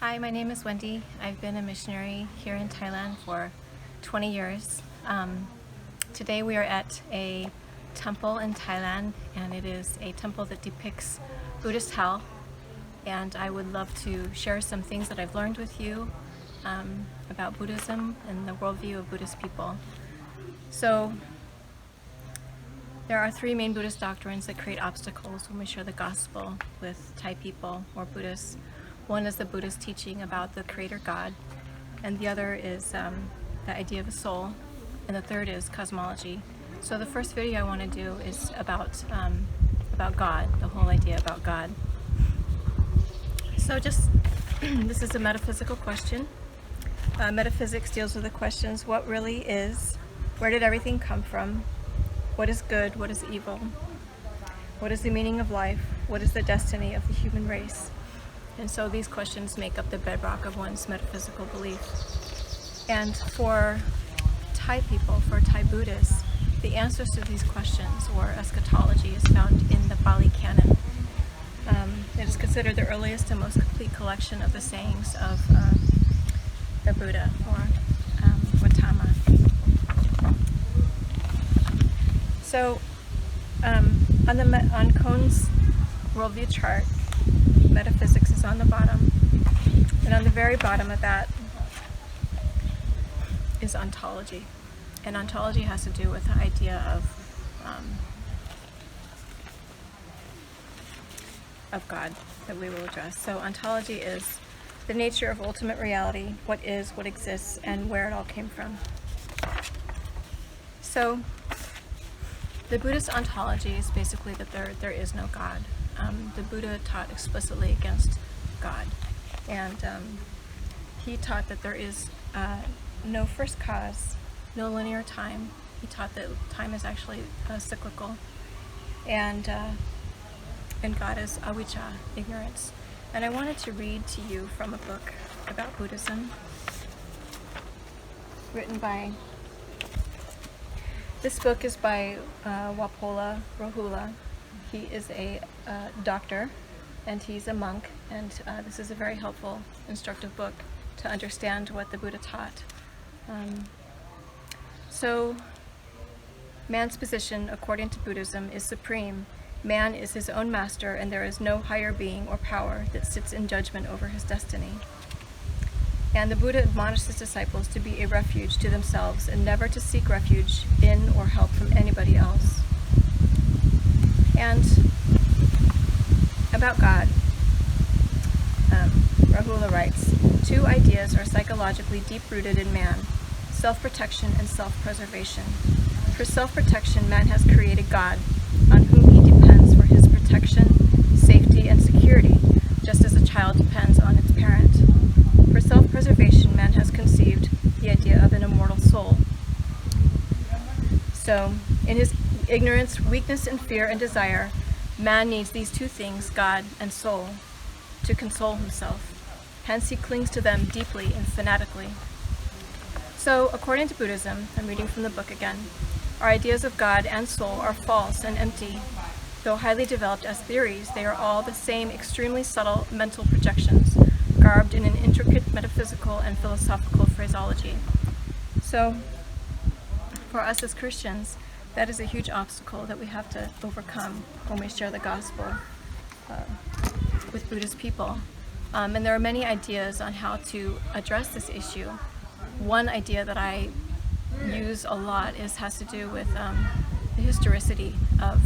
Hi, my name is Wendy. I've been a missionary here in Thailand for 20 years. Today we are at a temple in Thailand, and it is a temple that depicts Buddhist hell. And I would love to share some things that I've learned with you about Buddhism and the worldview of Buddhist people. So there are three main Buddhist doctrines that create obstacles when we share the gospel with Thai people or Buddhists. One is the Buddhist teaching about the Creator God, and the other is the idea of a soul, and the third is cosmology. So the first video I want to do is about God, the whole idea about God. So just, this is a metaphysical question. Metaphysics deals with the questions: what really is? Where did everything come from? What is good? What is evil? What is the meaning of life? What is the destiny of the human race? And so these questions make up the bedrock of one's metaphysical belief. And for Thai people, for Thai Buddhists, the answers to these questions, or eschatology, is found in the Pali Canon. It is considered the earliest and most complete collection of the sayings of the Buddha, or Gautama. So on Cohn's worldview chart, metaphysics is on the bottom, and on the very bottom of that is ontology. And ontology has to do with the idea of God that we will address. So ontology is the nature of ultimate reality, what is, what exists, and where it all came from. So the Buddhist ontology is basically that there is no God. The Buddha taught explicitly against God, and he taught that there is no first cause, no linear time. He taught that time is actually cyclical, and God is avijja, ignorance. And I wanted to read to you from a book about Buddhism, written by, this book is by Walpola, Rāhula. He is a doctor, and he's a monk, and this is a very helpful, instructive book to understand what the Buddha taught. So, man's position, according to Buddhism, is supreme. Man is his own master, and there is no higher being or power that sits in judgment over his destiny. And the Buddha admonished his disciples to be a refuge to themselves and never to seek refuge in or help from anybody else. And about God, Rāhula writes, two ideas are psychologically deep-rooted in man: self-protection and self-preservation. For self-protection, man has created God, on whom he depends for his protection, safety, and security, just as a child depends on its parent. For self-preservation, man has conceived the idea of an immortal soul. So, in his ignorance, weakness, and fear and desire, man needs these two things, God and soul, to console himself. Hence he clings to them deeply and fanatically. So, according to Buddhism, I'm reading from the book again, our ideas of God and soul are false and empty. Though highly developed as theories, they are all the same extremely subtle mental projections, garbed in an intricate metaphysical and philosophical phraseology. So, for us as Christians, that is a huge obstacle that we have to overcome when we share the gospel with Buddhist people. And there are many ideas on how to address this issue. One idea that I use a lot has to do with the historicity of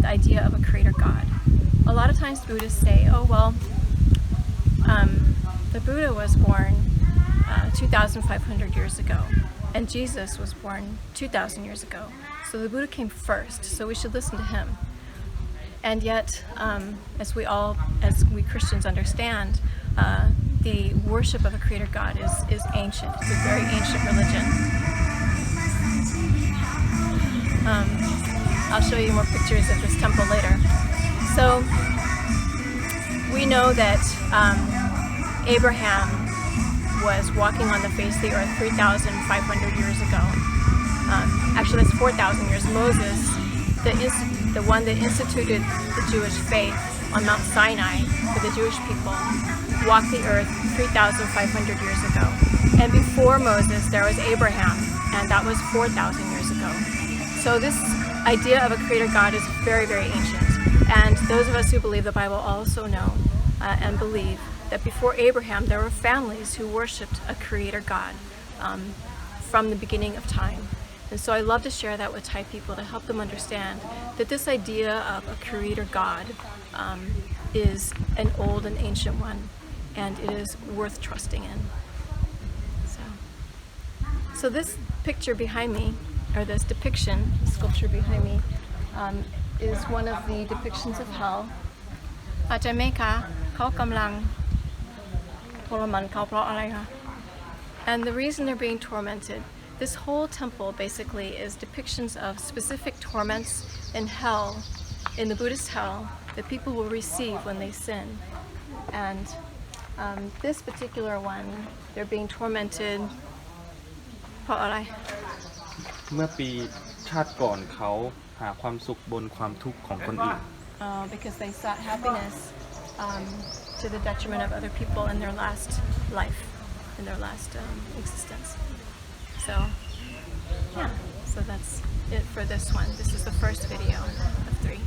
the idea of a creator God. A lot of times Buddhists say, oh, well, the Buddha was born 2,500 years ago, and Jesus was born 2,000 years ago. So the Buddha came first, so we should listen to him. And yet, as we Christians understand, the worship of a creator God is ancient. It's a very ancient religion. I'll show you more pictures of this temple later. So we know that Abraham was walking on the face of the earth 3,500 years ago. Actually, that's 4,000 years. Moses, the one that instituted the Jewish faith, on Mount Sinai with the Jewish people walked the earth 3,500 years ago. And before Moses, there was Abraham, and that was 4,000 years ago. So this idea of a creator God is very, very ancient. And those of us who believe the Bible also know and believe that before Abraham, there were families who worshipped a creator God from the beginning of time. And so I love to share that with Thai people to help them understand that this idea of a creator God is an old and ancient one, and it is worth trusting in. So this picture behind me, or this depiction, sculpture behind me, is one of the depictions of hell. อาจารย์เมฆคะเขากำลังทรมานเขาเพราะอะไรคะ And the reason they're being tormented, this whole temple basically is depictions of specific torments in hell, in the Buddhist hell, that people will receive when they sin. And this particular one, they're being tormented เพราะอะไร เมื่อปีชาติก่อนเขาหาความสุขบนความทุกข์ของคนอื่น Because they sought happiness to the detriment of other people in their last life, in their last existence. So, yeah, so that's it for this one. This is the first video of 3.